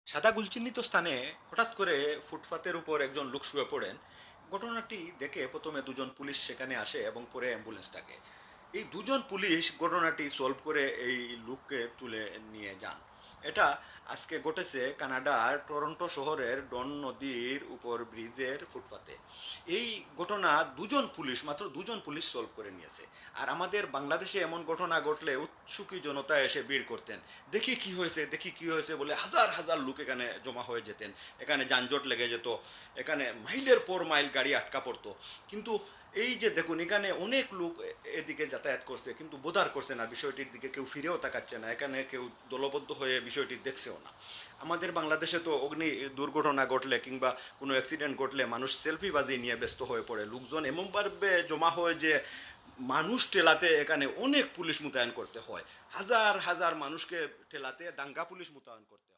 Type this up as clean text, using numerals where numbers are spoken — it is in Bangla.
সাদা গুলচিন্নিত স্থানে হঠাৎ করে ফুটপাতের উপর একজন লোক শুয়ে পড়েন। ঘটনাটি দেখে প্রথমে দুজন পুলিশ সেখানে আসে এবং পরে অ্যাম্বুলেন্স ডাকে। এই দুজন পুলিশ ঘটনাটি সলভ করে এই লোককে তুলে নিয়ে যান। এটা আজকে ঘটেছে কানাডার টরন্টো শহরের ডন নদীর উপর ব্রিজের ফুটপাতে। এই ঘটনা দুজন পুলিশ, মাত্র দুজন পুলিশ সলভ করে নিয়েছে। আর আমাদের বাংলাদেশে এমন ঘটনা ঘটলে উৎসুকী জনতা এসে ভিড় করতেন। দেখি কি হয়েছে, দেখি কি হয়েছে বলে হাজার হাজার লোক এখানে জমা হয়ে যেতেন। এখানে যানজট লেগে যেত, এখানে মাইলের পর মাইল গাড়ি আটকা পড়তো। কিন্তু এই যে দেখুন, এখানে অনেক লোক এদিকে যাতায়াত করছে কিন্তু বোধার করছে না বিষয়টির দিকে, কেউ ফিরেও তাকাচ্ছে না, এখানে কেউ দলবদ্ধ হয়ে বিষয়টি দেখছেও না। আমাদের বাংলাদেশে তো অগ্নি দুর্ঘটনা ঘটলে কিংবা কোনো অ্যাক্সিডেন্ট ঘটলে মানুষ সেলফি বাজি নিয়ে ব্যস্ত হয়ে পড়ে, লোকজন এমনভাবে জমা হয় যে মানুষ ঠেলাতে এখানে অনেক পুলিশ মোতায়েন করতে হয়। হাজার হাজার মানুষকে ঠেলাতে দাঙ্গা পুলিশ মোতায়েন করতে হয়।